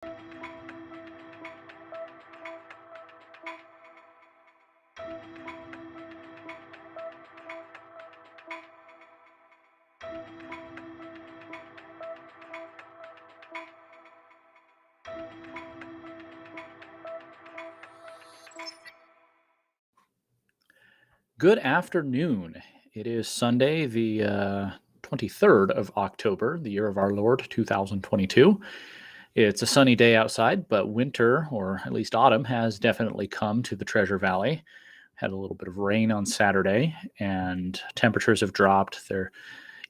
Good afternoon. It is Sunday, the 23rd of October, the year of our Lord, 2022. It's a sunny day outside, but winter, or at least autumn, has definitely come to the Treasure Valley. Had a little bit of rain on Saturday, and temperatures have dropped. Their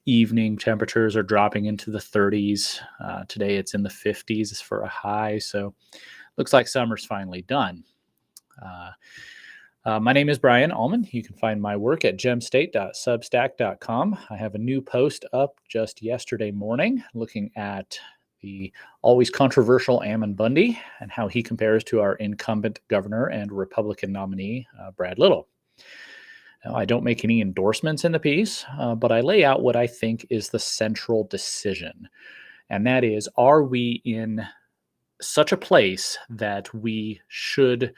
evening temperatures are dropping into the 30s. Today it's in the 50s for a high, so looks like summer's finally done. My name is Brian Almon. You can find my work at gemstate.substack.com. I have a new post up just yesterday morning looking at the always controversial Ammon Bundy and how he compares to our incumbent governor and Republican nominee, Brad Little. Now, I don't make any endorsements in the piece, but I lay out what I think is the central decision. And that is, are we in such a place that we should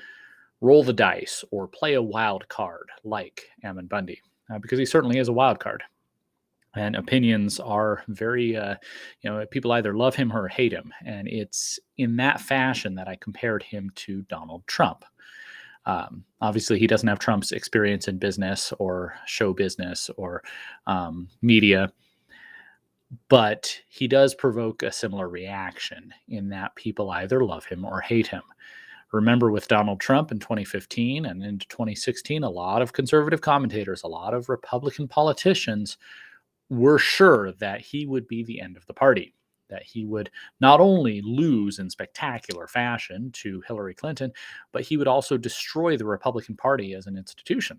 roll the dice or play a wild card like Ammon Bundy, because he certainly is a wild card. And opinions are very, people either love him or hate him. And it's in that fashion that I compared him to Donald Trump. Obviously, he doesn't have Trump's experience in business or show business or media, but he does provoke a similar reaction in that people either love him or hate him. Remember, with Donald Trump in 2015 and into 2016, a lot of conservative commentators, a lot of Republican politicians were sure that he would be the end of the party, that he would not only lose in spectacular fashion to Hillary Clinton, but he would also destroy the Republican Party as an institution.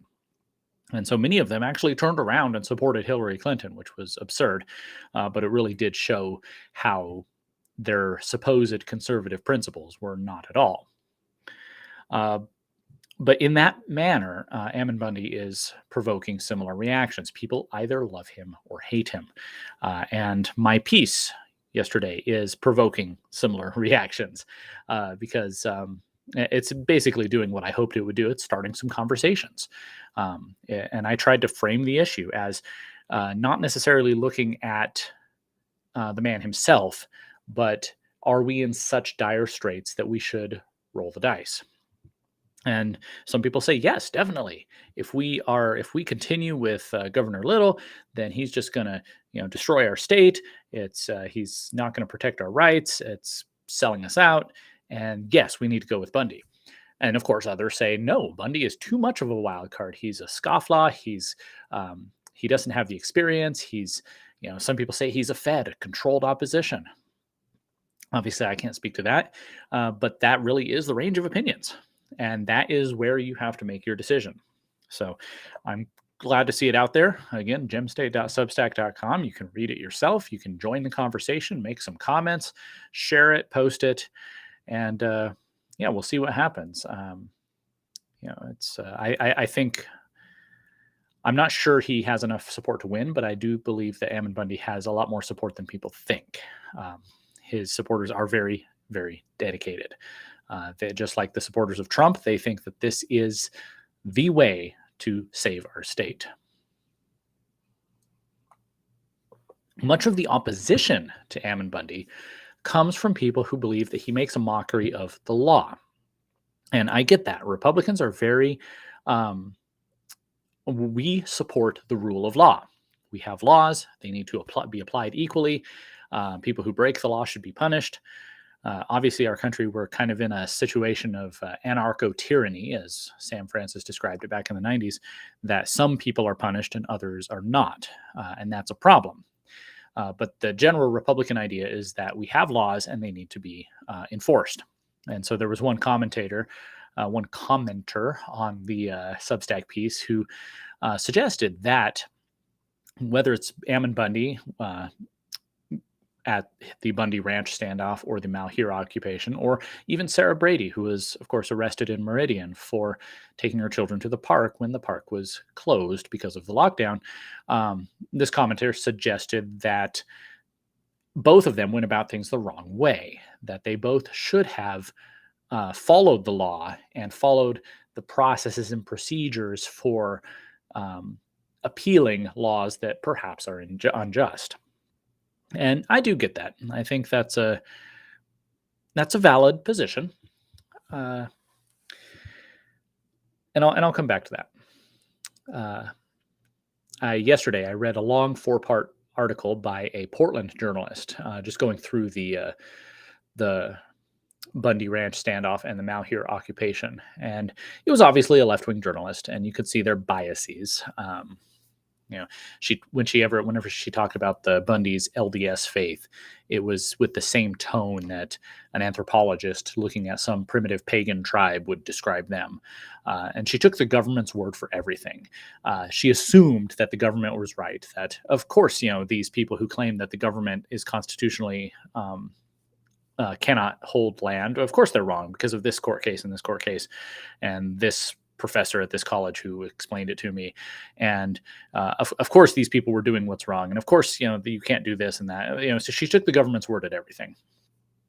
And so many of them actually turned around and supported Hillary Clinton, which was absurd, but it really did show how their supposed conservative principles were not at all. But in that manner, Ammon Bundy is provoking similar reactions. People either love him or hate him. And my piece yesterday is provoking similar reactions because it's basically doing what I hoped it would do. It's starting some conversations. And I tried to frame the issue as not necessarily looking at the man himself, but are we in such dire straits that we should roll the dice? And some people say, yes, definitely. If we continue with Governor Little, then he's just going to, destroy our state. He's not going to protect our rights. It's selling us out. And yes, we need to go with Bundy. And of course, others say, no, Bundy is too much of a wild card. He's a scofflaw. He doesn't have the experience. Some people say he's a Fed, a controlled opposition. Obviously, I can't speak to that, but that really is the range of opinions. And that is where you have to make your decision. So I'm glad to see it out there. Again, gemstate.substack.com. You can read it yourself. You can join the conversation, make some comments, share it, post it. And we'll see what happens. I think I'm not sure he has enough support to win, but I do believe that Ammon Bundy has a lot more support than people think. His supporters are very, very dedicated. They, just like the supporters of Trump, they think that this is the way to save our state. Much of the opposition to Ammon Bundy comes from people who believe that he makes a mockery of the law. And I get that. Republicans are very, we support the rule of law. We have laws. They need to be applied equally. People who break the law should be punished. Obviously, our country, we're kind of in a situation of anarcho-tyranny, as Sam Francis described it back in the 90s, that some people are punished and others are not. And that's a problem. But the general Republican idea is that we have laws and they need to be enforced. And so there was one commenter on the Substack piece who suggested that whether it's Ammon Bundy at the Bundy Ranch standoff or the Malheur occupation, or even Sarah Brady, who was, of course, arrested in Meridian for taking her children to the park when the park was closed because of the lockdown. This commentator suggested that both of them went about things the wrong way, that they both should have followed the law and followed the processes and procedures for appealing laws that perhaps are unjust. And I do get that. I think that's a valid position, uh, and I'll come back to that. Yesterday, I read a long 4-part article by a Portland journalist, just going through the Bundy Ranch standoff and the Malheur occupation, and it was obviously a left-wing journalist, and you could see their biases. Whenever she talked about the Bundy's LDS faith, it was with the same tone that an anthropologist looking at some primitive pagan tribe would describe them. And she took the government's word for everything. She assumed that the government was right, that, of course, these people who claim that the government is constitutionally cannot hold land, of course they're wrong because of this court case and this court case and this professor at this college who explained it to me. And of course, these people were doing what's wrong. And of course, you can't do this and that. So she took the government's word at everything.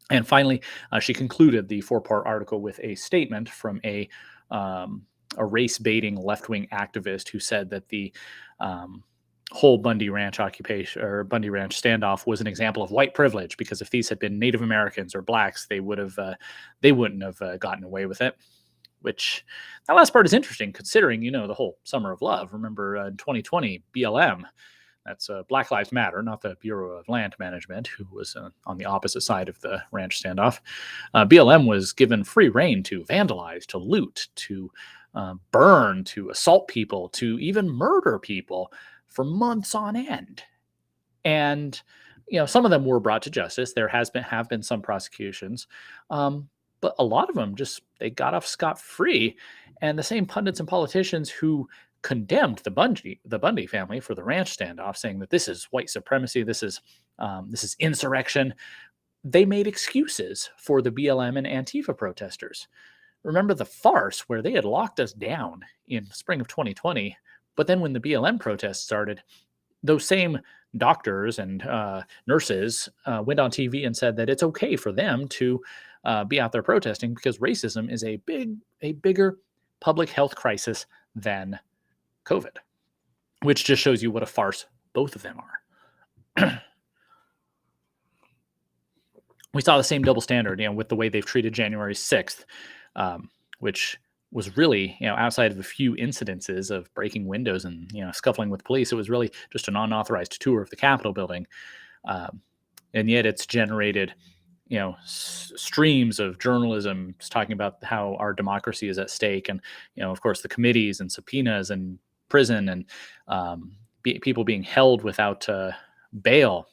And finally, she concluded the 4-part article with a statement from a race-baiting left-wing activist who said that the whole Bundy Ranch occupation or Bundy Ranch standoff was an example of white privilege, because if these had been Native Americans or blacks, they wouldn't have gotten away with it. Which, that last part is interesting considering, the whole Summer of Love. Remember in 2020, BLM, that's Black Lives Matter, not the Bureau of Land Management, who was on the opposite side of the ranch standoff. BLM was given free rein to vandalize, to loot, to burn, to assault people, to even murder people for months on end. And, some of them were brought to justice. There have been some prosecutions. But a lot of them they got off scot-free. And the same pundits and politicians who condemned the Bundy family for the ranch standoff, saying that this is white supremacy, this is insurrection, they made excuses for the BLM and Antifa protesters. Remember the farce where they had locked us down in spring of 2020, but then when the BLM protests started, those same doctors and nurses went on TV and said that it's okay for them to be out there protesting because racism is a bigger public health crisis than COVID, which just shows you what a farce both of them are. We saw the same double standard, with the way they've treated January 6th, which was really, outside of a few incidences of breaking windows and, scuffling with police, it was really just an unauthorized tour of the Capitol building. And yet it's generated, streams of journalism talking about how our democracy is at stake. And, of course, the committees and subpoenas and prison and people being held without bail.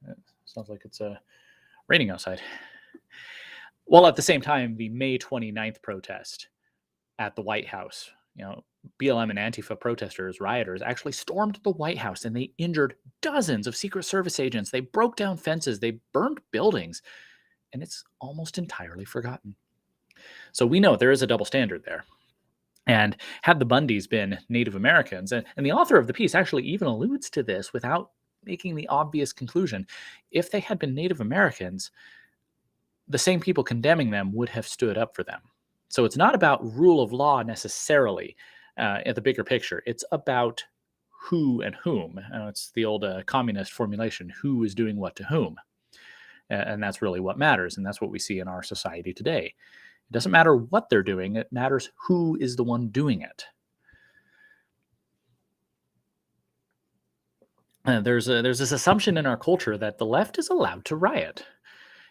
It sounds like it's raining outside. While at the same time, the May 29th protest at the White House, BLM and Antifa protesters, rioters, actually stormed the White House and they injured dozens of Secret Service agents. They broke down fences. They burned buildings. And it's almost entirely forgotten. So we know there is a double standard there. And had the Bundys been Native Americans, and the author of the piece actually even alludes to this without making the obvious conclusion, if they had been Native Americans, the same people condemning them would have stood up for them. So it's not about rule of law necessarily at the bigger picture. It's about who and whom. It's the old communist formulation, who is doing what to whom. And that's really what matters. And that's what we see in our society today. It doesn't matter what they're doing. It matters who is the one doing it. There's this assumption in our culture that the left is allowed to riot.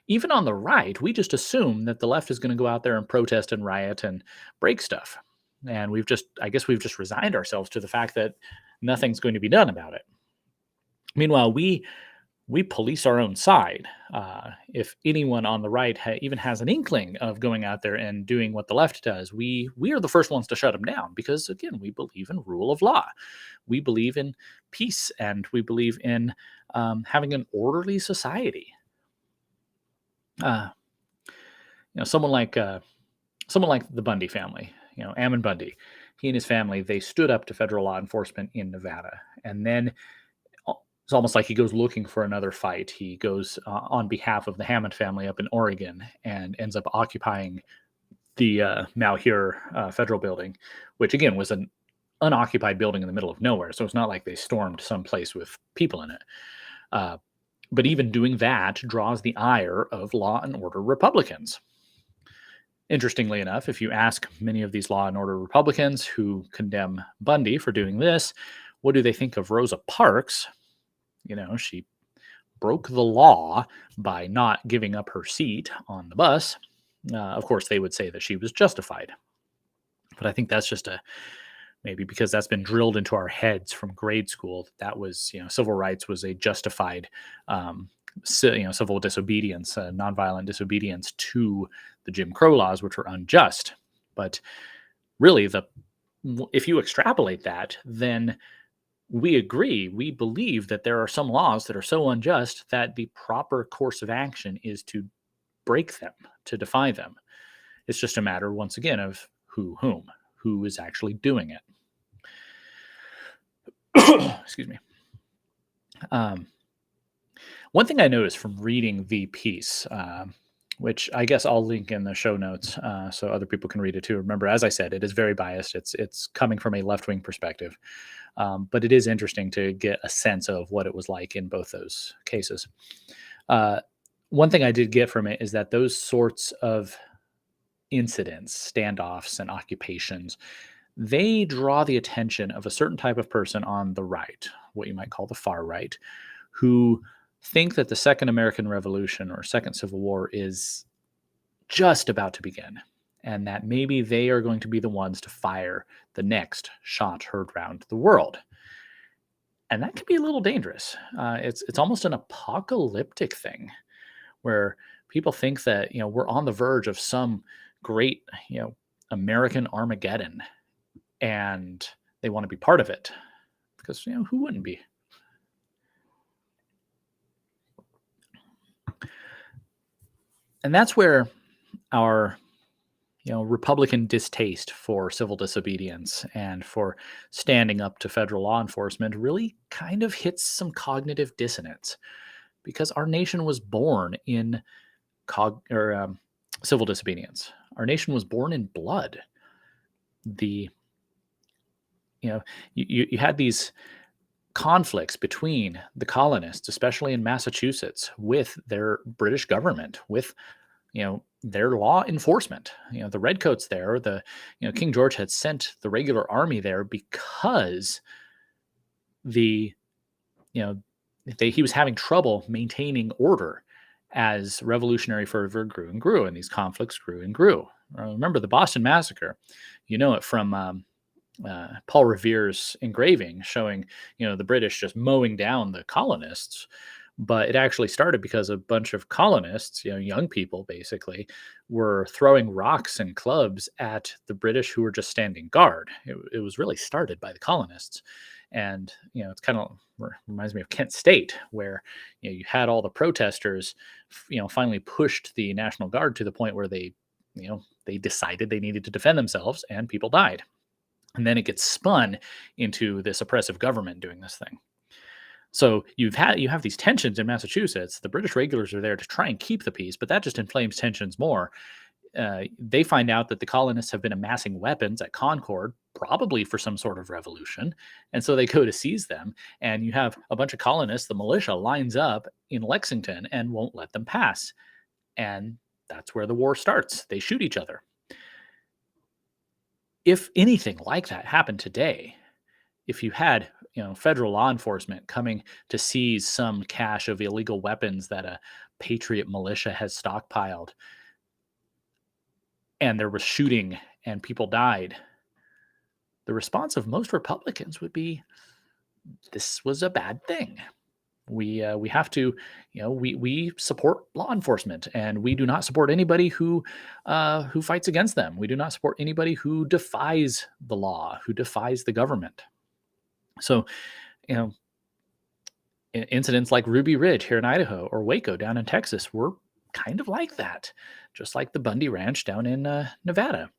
Even on the right, we just assume that the left is going to go out there and protest and riot and break stuff. And we've just resigned ourselves to the fact that nothing's going to be done about it. Meanwhile, we police our own side. If anyone on the right even has an inkling of going out there and doing what the left does, we are the first ones to shut them down because, again, we believe in rule of law. We believe in peace, and we believe in having an orderly society. Someone like the Bundy family, Ammon Bundy, he and his family, they stood up to federal law enforcement in Nevada, and then It's almost like he goes looking for another fight. He goes on behalf of the Hammond family up in Oregon and ends up occupying the Malheur Federal Building, which again was an unoccupied building in the middle of nowhere. So it's not like they stormed some place with people in it. Uh, but even doing that draws the ire of law and order Republicans. Interestingly enough, if you ask many of these law and order Republicans who condemn Bundy for doing this, what do they think of Rosa Parks? She broke the law by not giving up her seat on the bus. Of course, they would say that she was justified. But I think that's just maybe because that's been drilled into our heads from grade school. That was, civil rights was a justified, civil disobedience, nonviolent disobedience to the Jim Crow laws, which were unjust. But really, if you extrapolate that, then we believe that there are some laws that are so unjust that the proper course of action is to break them, to defy them. It's just a matter, once again, of who is actually doing it. Excuse me. One thing I noticed from reading the piece, which I guess I'll link in the show notes so other people can read it too. Remember, as I said, it is very biased. It's coming from a left-wing perspective. But it is interesting to get a sense of what it was like in both those cases. One thing I did get from it is that those sorts of incidents, standoffs, and occupations, they draw the attention of a certain type of person on the right, what you might call the far right, who think that the Second American Revolution or Second Civil War is just about to begin, and that maybe they are going to be the ones to fire the next shot heard round the world. And that can be a little dangerous. It's almost an apocalyptic thing where people think that, we're on the verge of some great, American Armageddon, and they want to be part of it because, who wouldn't be? And that's where our Republican distaste for civil disobedience and for standing up to federal law enforcement really kind of hits some cognitive dissonance, because our nation was born in civil disobedience. Our nation was born in blood. You had these conflicts between the colonists, especially in Massachusetts, with their British government, with their law enforcement. The redcoats there, King George had sent the regular army there because he was having trouble maintaining order as revolutionary fervor grew and grew, and these conflicts grew and grew. Remember the Boston Massacre? You know it from Paul Revere's engraving showing, the British just mowing down the colonists. But it actually started because a bunch of colonists, young people basically, were throwing rocks and clubs at the British who were just standing guard. It was really started by the colonists. And, it's kind of reminds me of Kent State, where, you had all the protesters, finally pushed the National Guard to the point where they decided they needed to defend themselves, and people died. And then it gets spun into this oppressive government doing this thing. So you have these tensions in Massachusetts. The British regulars are there to try and keep the peace, but that just inflames tensions more. They find out that the colonists have been amassing weapons at Concord, probably for some sort of revolution, and so they go to seize them. And you have a bunch of colonists, the militia, lines up in Lexington and won't let them pass. And that's where the war starts. They shoot each other. If anything like that happened today, if you had federal law enforcement coming to seize some cache of illegal weapons that a patriot militia has stockpiled, and there was shooting and people died, the response of most Republicans would be, this was a bad thing. We have to, we support law enforcement, and we do not support anybody who fights against them. We do not support anybody who defies the law, who defies the government. So, incidents like Ruby Ridge here in Idaho or Waco down in Texas were kind of like that, just like the Bundy Ranch down in Nevada.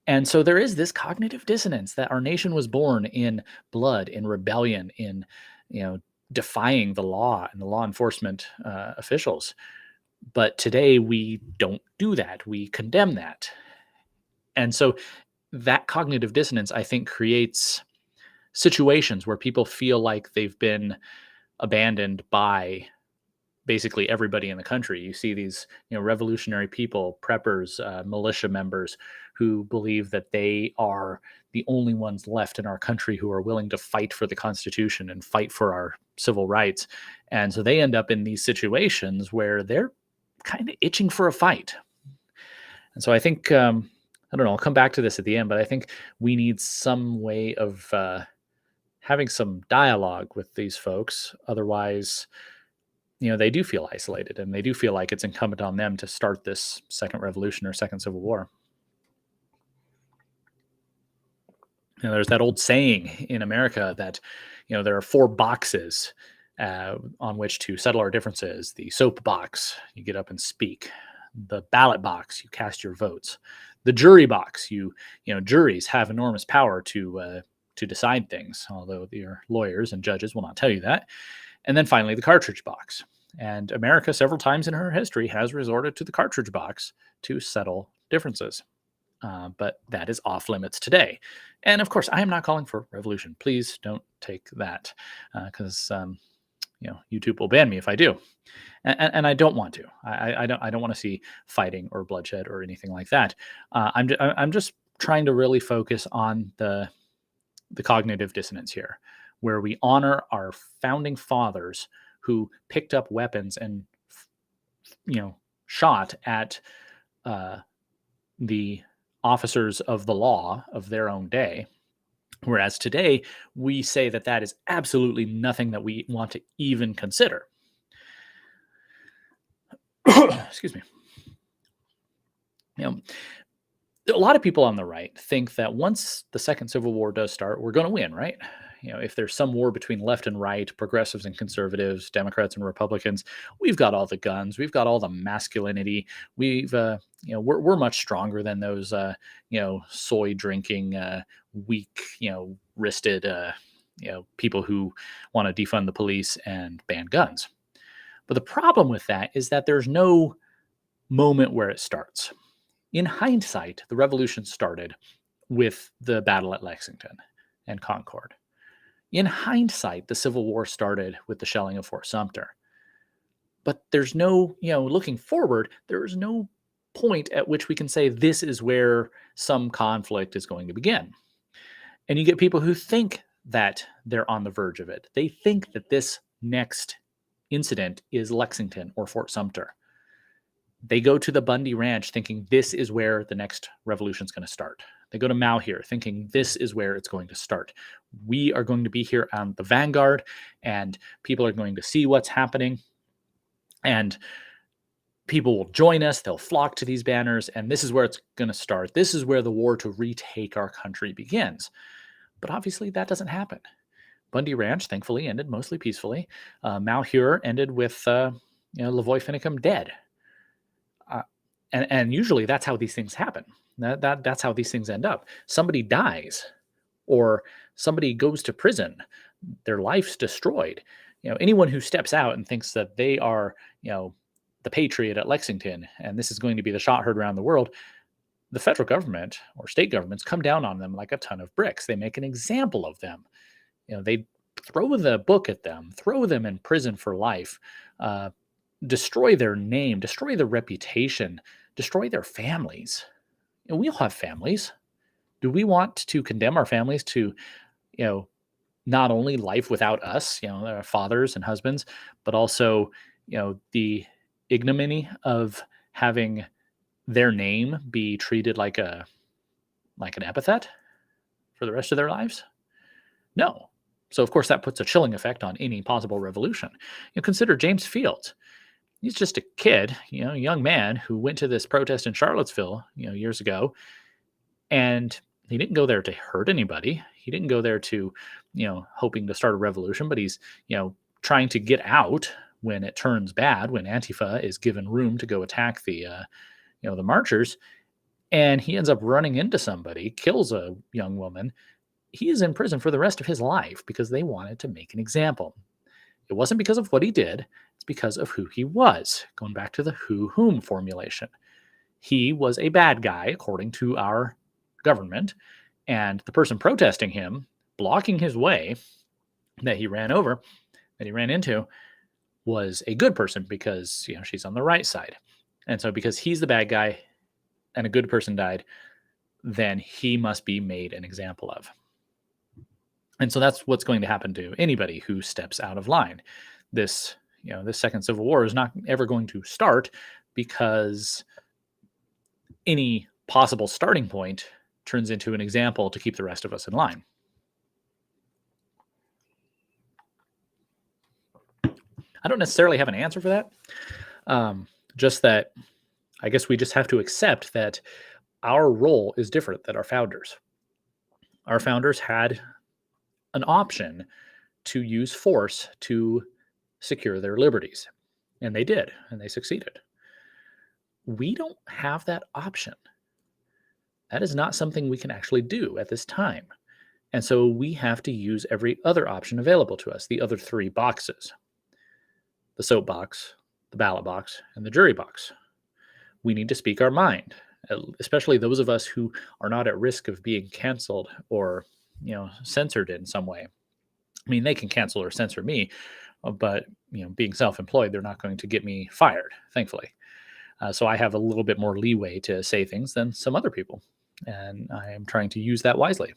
And so there is this cognitive dissonance that our nation was born in blood, in rebellion, in you know, defying the law and the law enforcement officials. But today we don't do that. We condemn that. And so that cognitive dissonance, I think, creates situations where people feel like they've been abandoned by basically everybody in the country. You see these, revolutionary people, preppers, militia members who believe that they are the only ones left in our country who are willing to fight for the Constitution and fight for our civil rights. And so they end up in these situations where they're kind of itching for a fight. And so I think, I don't know, I'll come back to this at the end, but I think we need some way of having some dialogue with these folks. Otherwise, they do feel isolated, and they do feel like it's incumbent on them to start this second revolution or second civil war. There's that old saying in America that, there are 4 boxes on which to settle our differences. The soap box, you get up and speak. The ballot box, you cast your votes. The jury box, juries have enormous power to decide things, although your lawyers and judges will not tell you that. And then finally, the cartridge box. And America, several times in her history, has resorted to the cartridge box to settle differences. But that is off limits today. And of course, I am not calling for revolution. Please don't take that, because YouTube will ban me if I do. And I don't want to. I don't want to see fighting or bloodshed or anything like that. I'm just trying to really focus on the cognitive dissonance here, where we honor our founding fathers who picked up weapons and shot at the officers of the law of their own day. Whereas today, we say that that is absolutely nothing that we want to even consider. Excuse me. A lot of people on the right think that once the second Civil War does start, we're going to win, right? If there's some war between left and right, progressives and conservatives, Democrats and Republicans, we've got all the guns, we've got all the masculinity, we're much stronger than those, soy drinking, weak, wristed, people who want to defund the police and ban guns. But the problem with that is that there's no moment where it starts. In hindsight, the revolution started with the battle at Lexington and Concord. In hindsight, the Civil War started with the shelling of Fort Sumter. But there's no, looking forward, there's no point at which we can say this is where some conflict is going to begin. And you get people who think that they're on the verge of it. They think that this next incident is Lexington or Fort Sumter. They go to the Bundy Ranch thinking this is where the next revolution is going to start. They go to Malheur thinking this is where it's going to start. We are going to be here on the vanguard, and people are going to see what's happening, and people will join us. They'll flock to these banners, and this is where it's going to start. This is where the war to retake our country begins. But obviously that doesn't happen. Bundy Ranch, thankfully, ended mostly peacefully. Malheur ended with Lavoy Finicum dead. And usually that's how these things happen. That's how these things end up. Somebody dies, or somebody goes to prison. Their life's destroyed. Anyone who steps out and thinks that they are, the patriot at Lexington, and this is going to be the shot heard around the world, the federal government or state governments come down on them like a ton of bricks. They make an example of them. They throw the book at them, throw them in prison for life, destroy their name, destroy their reputation, destroy their families. We all have families. Do we want to condemn our families to, not only life without us, their fathers and husbands, but also, the ignominy of having their name be treated like an epithet for the rest of their lives? No. So, of course, that puts a chilling effect on any possible revolution. Consider James Fields. He's just a kid, a young man who went to this protest in Charlottesville, years ago, and he didn't go there to hurt anybody. He didn't go there to, hoping to start a revolution, but he's, trying to get out when it turns bad, when Antifa is given room to go attack the marchers, and he ends up running into somebody, kills a young woman, he is in prison for the rest of his life because they wanted to make an example. It wasn't because of what he did, it's because of who he was. Going back to the who whom formulation. He was a bad guy, according to our government, and the person protesting him, blocking his way that he ran over, that he ran into, was a good person because, she's on the right side. And so because he's the bad guy and a good person died, then he must be made an example of. And so that's what's going to happen to anybody who steps out of line. This second civil war is not ever going to start because any possible starting point turns into an example to keep the rest of us in line. I don't necessarily have an answer for that. Just that I guess we just have to accept that our role is different than our founders. Our founders had an option to use force to secure their liberties. And they did, and they succeeded. We don't have that option. That is not something we can actually do at this time. And so we have to use every other option available to us, the other three boxes: the soapbox, the ballot box, and the jury box. We need to speak our mind, especially those of us who are not at risk of being canceled or, censored in some way. I mean, they can cancel or censor me, but, being self-employed, they're not going to get me fired, thankfully. So I have a little bit more leeway to say things than some other people, and I am trying to use that wisely.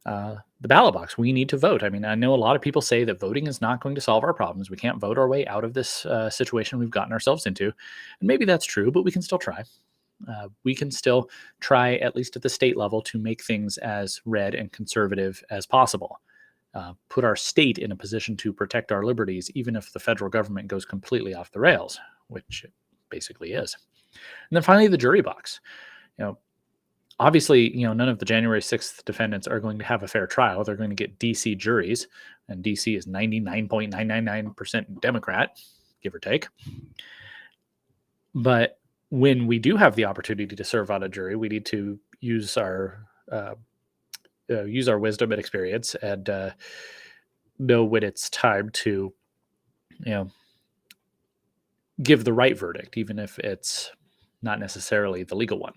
The ballot box, we need to vote. I mean, I know a lot of people say that voting is not going to solve our problems. We can't vote our way out of this situation we've gotten ourselves into. And maybe that's true, but we can still try. We can still try, at least at the state level, to make things as red and conservative as possible. Put our state in a position to protect our liberties, even if the federal government goes completely off the rails, which it basically is. And then finally, the jury box. Obviously, none of the January 6th defendants are going to have a fair trial. They're going to get DC juries, and DC is 99.999% Democrat, give or take. But when we do have the opportunity to serve on a jury, we need to use our wisdom and experience and know when it's time to, give the right verdict, even if it's not necessarily the legal one.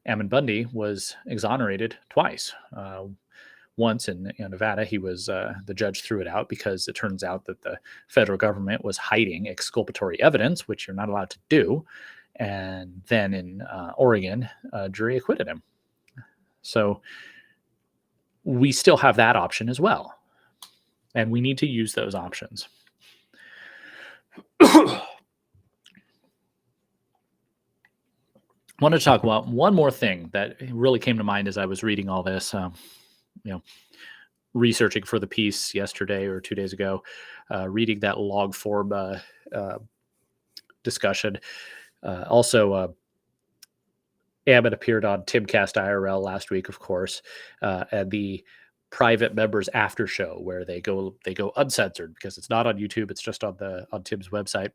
Ammon Bundy was exonerated twice. Once in Nevada, he was the judge threw it out because it turns out that the federal government was hiding exculpatory evidence, which you're not allowed to do. And then in Oregon, a jury acquitted him. So we still have that option as well. And we need to use those options. I want to talk about one more thing that really came to mind as I was reading all this, researching for the piece yesterday or 2 days ago, reading that log form discussion. Also, Ammon appeared on Timcast IRL last week, of course, and the private members after show where they go uncensored because it's not on YouTube. It's just on Tim's website.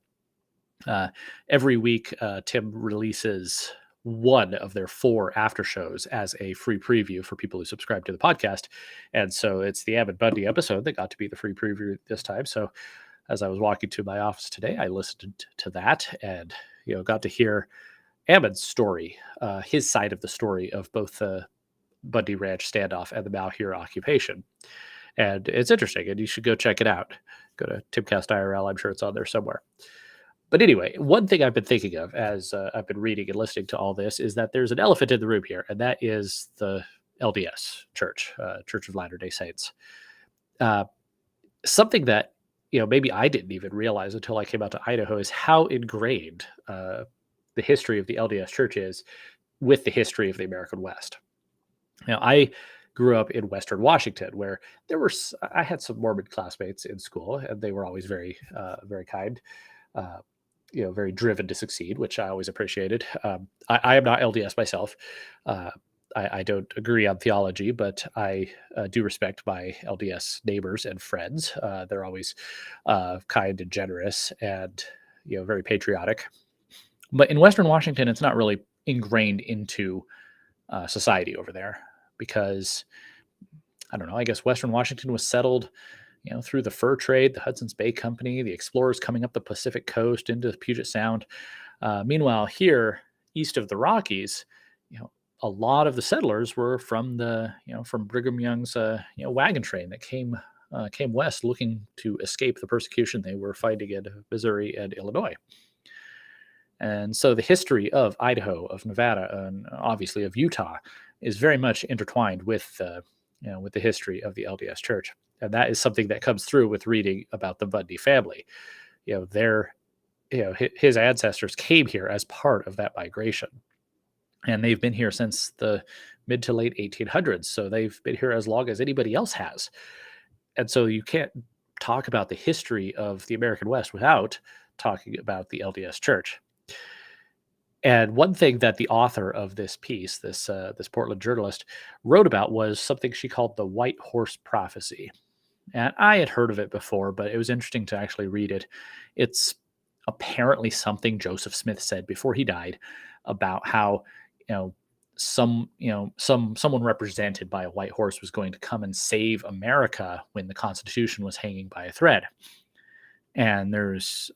Every week, Tim releases one of their 4 after shows as a free preview for people who subscribe to the podcast. And so it's the Ammon Bundy episode that got to be the free preview this time. So as I was walking to my office today, I listened to that and, got to hear Ammon's story, his side of the story of both the Bundy Ranch standoff and the Malheur occupation. And it's interesting, and you should go check it out. Go to Timcast IRL. I'm sure it's on there somewhere. But anyway, one thing I've been thinking of as I've been reading and listening to all this is that there's an elephant in the room here, and that is the LDS Church, Church of Latter-day Saints. Something that, maybe I didn't even realize until I came out to Idaho is how ingrained the history of the LDS Church is with the history of the American West. I grew up in Western Washington, where I had some Mormon classmates in school, and they were always very, very kind. Very driven to succeed, which I always appreciated. I am not LDS myself. I don't agree on theology, but I do respect my LDS neighbors and friends. They're always kind and generous and, very patriotic. But in Western Washington, it's not really ingrained into society over there because I don't know, I guess Western Washington was settled, through the fur trade, the Hudson's Bay Company, the explorers coming up the Pacific coast into Puget Sound. Meanwhile, here east of the Rockies, a lot of the settlers were from Brigham Young's wagon train that came west looking to escape the persecution they were fighting in Missouri and Illinois. And so the history of Idaho, of Nevada, and obviously of Utah is very much intertwined with with the history of the LDS Church. And that is something that comes through with reading about the Bundy family. His ancestors came here as part of that migration. And they've been here since the mid to late 1800s. So they've been here as long as anybody else has. And so you can't talk about the history of the American West without talking about the LDS Church. And one thing that the author of this piece, this Portland journalist, wrote about was something she called the White Horse Prophecy. And I had heard of it before, but it was interesting to actually read it. It's apparently something Joseph Smith said before he died about how, someone represented by a white horse was going to come and save America when the Constitution was hanging by a thread. And there's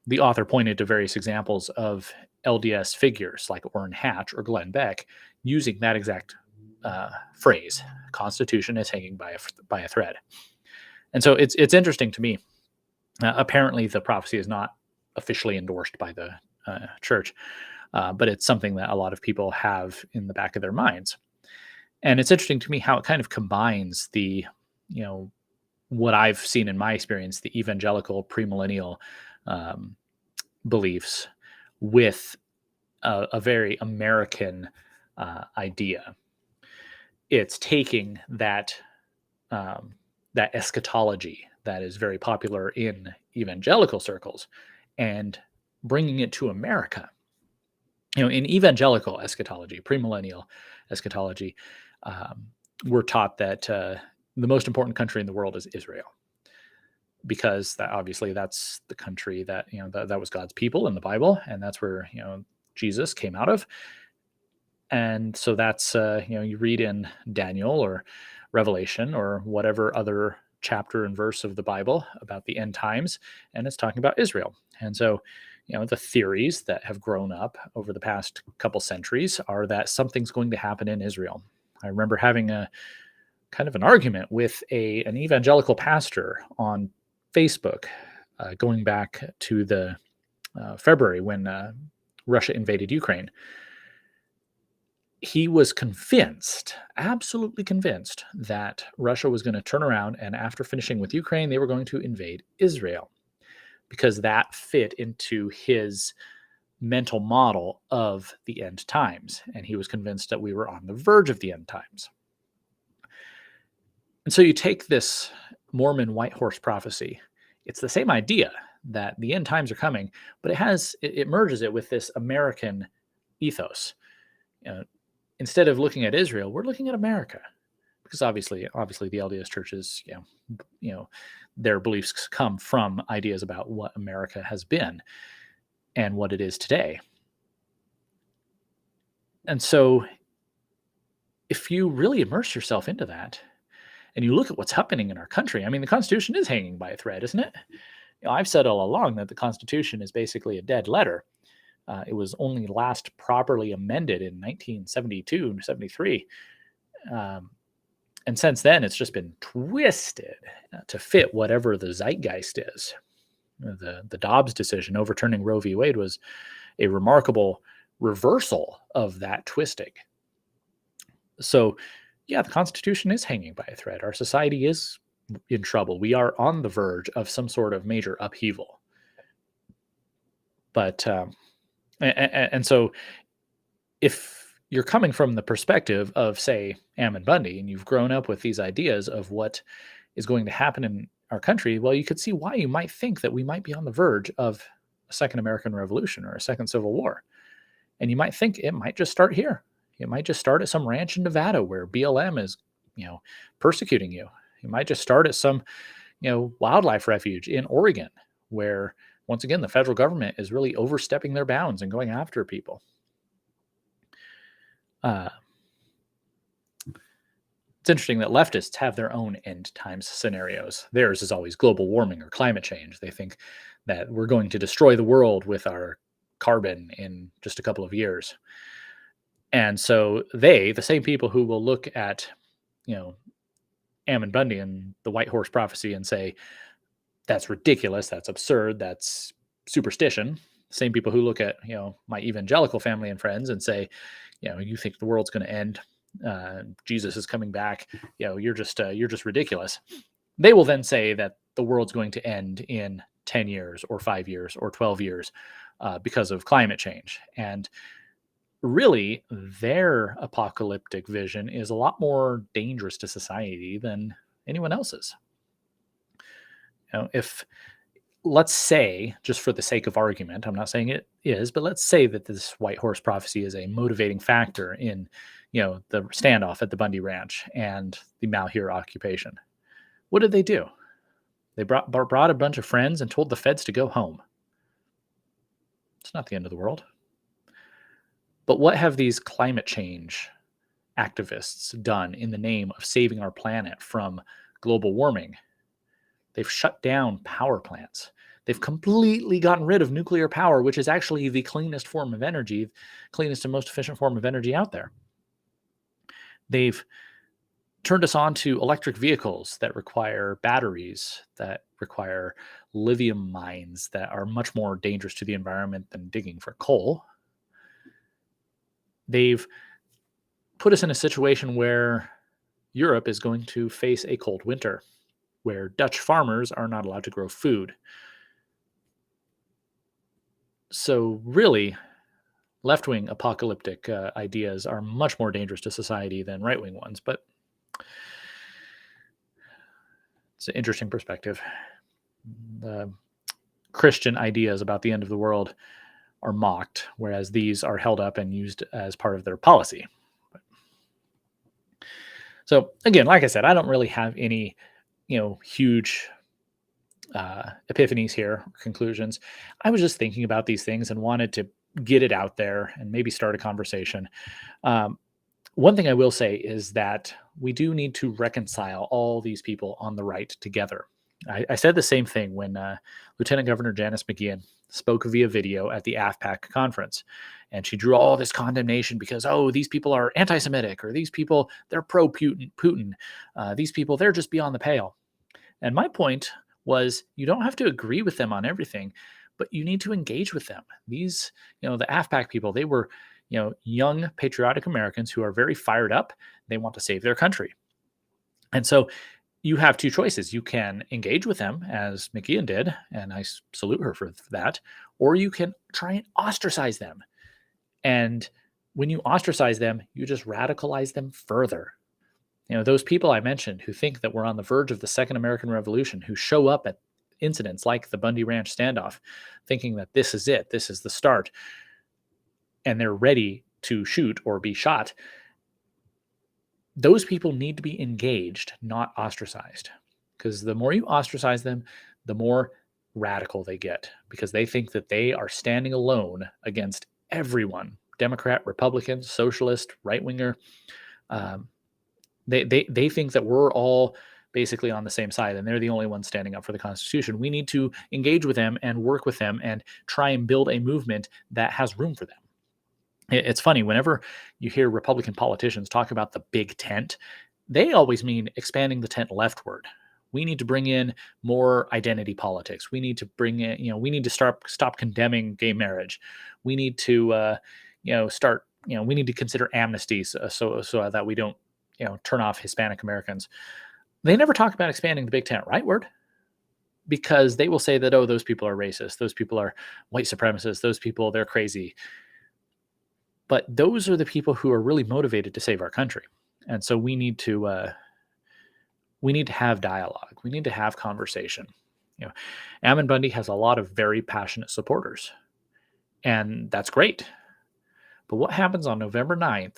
the author pointed to various examples of LDS figures like Orrin Hatch or Glenn Beck using that exact phrase, Constitution is hanging by a thread. And so it's interesting to me. Apparently the prophecy is not officially endorsed by the church, but it's something that a lot of people have in the back of their minds. And it's interesting to me how it kind of combines the, what I've seen in my experience, the evangelical premillennial beliefs with a very American idea. It's taking that eschatology that is very popular in evangelical circles and bringing it to America. In evangelical eschatology, premillennial eschatology, we're taught that the most important country in the world is Israel, because obviously that's the country that that was God's people in the Bible, and that's where Jesus came out of. And so that's you read in Daniel or Revelation or whatever other chapter and verse of the Bible about the end times, and it's talking about Israel. And so the theories that have grown up over the past couple centuries are that something's going to happen in Israel. I remember having a kind of an argument with an evangelical pastor on Facebook going back to the February when Russia invaded Ukraine. He was convinced, absolutely convinced, that Russia was going to turn around and after finishing with Ukraine, they were going to invade Israel, because that fit into his mental model of the end times. And he was convinced that we were on the verge of the end times. And so you take this Mormon white horse prophecy. It's the same idea that the end times are coming, but it merges it with this American ethos. Instead of looking at Israel, we're looking at America, because obviously the LDS churches, their beliefs come from ideas about what America has been and what it is today. And so if you really immerse yourself into that and you look at what's happening in our country, I mean, the Constitution is hanging by a thread, isn't it? I've said all along that the Constitution is basically a dead letter. It was only last properly amended in 1972, 73. And since then, it's just been twisted to fit whatever the zeitgeist is. The Dobbs decision overturning Roe v. Wade was a remarkable reversal of that twisting. So, yeah, the Constitution is hanging by a thread. Our society is in trouble. We are on the verge of some sort of major upheaval. But, and so if you're coming from the perspective of, say, Ammon Bundy, and you've grown up with these ideas of what is going to happen in our country, well, you could see why you might think that we might be on the verge of a second American Revolution or a second Civil War. And you might think it might just start here. It might just start at some ranch in Nevada where BLM is, persecuting you. It might just start at some, wildlife refuge in Oregon where, once again, the federal government is really overstepping their bounds and going after people. It's interesting that leftists have their own end times scenarios. Theirs is always global warming or climate change. They think that we're going to destroy the world with our carbon in just a couple of years. And so the same people who will look at, Ammon Bundy and the White Horse Prophecy and say, that's ridiculous, that's absurd, that's superstition. Same people who look at, my evangelical family and friends and say, you think the world's going to end, Jesus is coming back, you're just ridiculous. They will then say that the world's going to end in 10 years or 5 years or 12 years because of climate change. And really, their apocalyptic vision is a lot more dangerous to society than anyone else's. If, let's say, just for the sake of argument, I'm not saying it is, but let's say that this White Horse Prophecy is a motivating factor in, the standoff at the Bundy Ranch and the Malheur occupation. What did they do? They brought a bunch of friends and told the feds to go home. It's not the end of the world. But what have these climate change activists done in the name of saving our planet from global warming? They've shut down power plants. They've completely gotten rid of nuclear power, which is actually the cleanest form of energy, cleanest and most efficient form of energy out there. They've turned us on to electric vehicles that require batteries, that require lithium mines that are much more dangerous to the environment than digging for coal. They've put us in a situation where Europe is going to face a cold winter, where Dutch farmers are not allowed to grow food. So really, left-wing apocalyptic ideas are much more dangerous to society than right-wing ones, but it's an interesting perspective. The Christian ideas about the end of the world are mocked, whereas these are held up and used as part of their policy. So again, like I said, I don't really have any, huge epiphanies here, conclusions. I was just thinking about these things and wanted to get it out there and maybe start a conversation. One thing I will say is that we do need to reconcile all these people on the right together. I said the same thing when Lieutenant Governor Janice McGeachin spoke via video at the AFPAC conference. And she drew all this condemnation because, these people are anti-Semitic, or these people, they're pro-Putin. These people, they're just beyond the pale. And my point was, you don't have to agree with them on everything, but you need to engage with them. These, the AFPAC people, they were, young patriotic Americans who are very fired up. They want to save their country. And so you have two choices. You can engage with them, as McGeachin did, and I salute her for that, or you can try and ostracize them. And when you ostracize them, you just radicalize them further. Those people I mentioned who think that we're on the verge of the Second American Revolution, who show up at incidents like the Bundy Ranch standoff, thinking that this is it, this is the start, and they're ready to shoot or be shot. Those people need to be engaged, not ostracized. Because the more you ostracize them, the more radical they get, because they think that they are standing alone against everyone, Democrat, Republican, socialist, right-winger. They think that we're all basically on the same side and they're the only ones standing up for the Constitution. We need to engage with them and work with them and try and build a movement that has room for them. It's funny, whenever you hear Republican politicians talk about the big tent, they always mean expanding the tent leftward. We need to bring in more identity politics. We need to bring in, we need to stop condemning gay marriage. We need to, we need to consider amnesties so that we don't, turn off Hispanic Americans. They never talk about expanding the big tent rightward, because they will say that, those people are racist. Those people are white supremacists. Those people, they're crazy. But those are the people who are really motivated to save our country. And so we need to have dialogue. We need to have conversation. Ammon Bundy has a lot of very passionate supporters, and that's great. But what happens on November 9th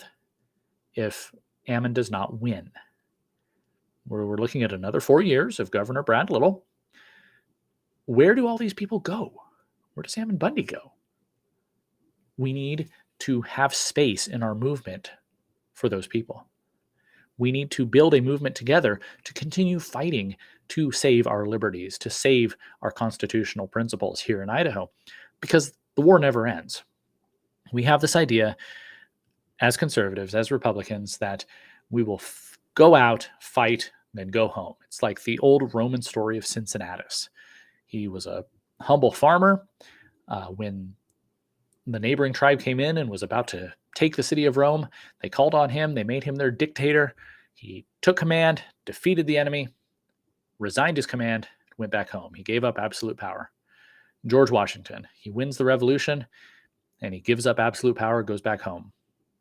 if Ammon does not win? We're looking at another 4 years of Governor Brad Little. Where do all these people go? Where does Ammon Bundy go? We need to have space in our movement for those people. We need to build a movement together to continue fighting to save our liberties, to save our constitutional principles here in Idaho, because the war never ends. We have this idea as conservatives, as Republicans, that we will go out, fight, then go home. It's like the old Roman story of Cincinnatus. He was a humble farmer. When the neighboring tribe came in and was about to take the city of Rome, they called on him. They made him their dictator. He took command, defeated the enemy, resigned his command, went back home. He gave up absolute power. George Washington, he wins the revolution and he gives up absolute power, goes back home.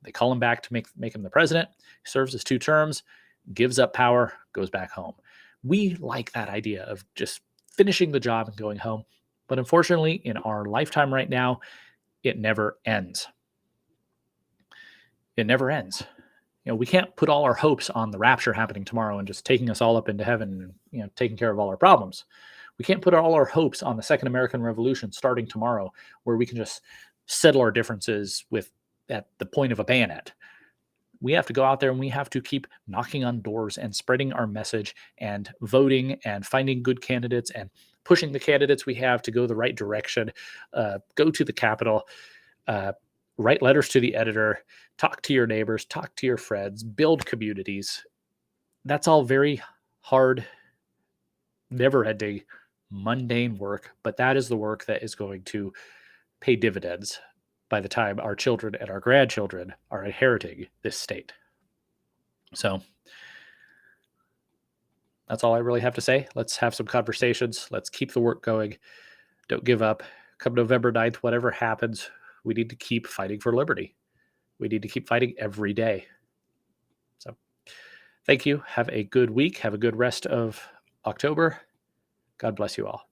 They call him back to make him the president. He serves his 2 terms, gives up power, goes back home. We like that idea of just finishing the job and going home. But unfortunately, in our lifetime right now, it never ends. It never ends. We can't put all our hopes on the rapture happening tomorrow and just taking us all up into heaven and, taking care of all our problems. We can't put all our hopes on the Second American Revolution starting tomorrow, where we can just settle our differences at the point of a bayonet. We have to go out there and we have to keep knocking on doors and spreading our message and voting and finding good candidates and pushing the candidates we have to go the right direction, go to the Capitol, write letters to the editor, talk to your neighbors, talk to your friends, build communities. That's all very hard, never-ending, mundane work, but that is the work that is going to pay dividends by the time our children and our grandchildren are inheriting this state. So that's all I really have to say. Let's have some conversations. Let's keep the work going. Don't give up. Come November 9th, whatever happens, we need to keep fighting for liberty. We need to keep fighting every day. So thank you. Have a good week. Have a good rest of October. God bless you all.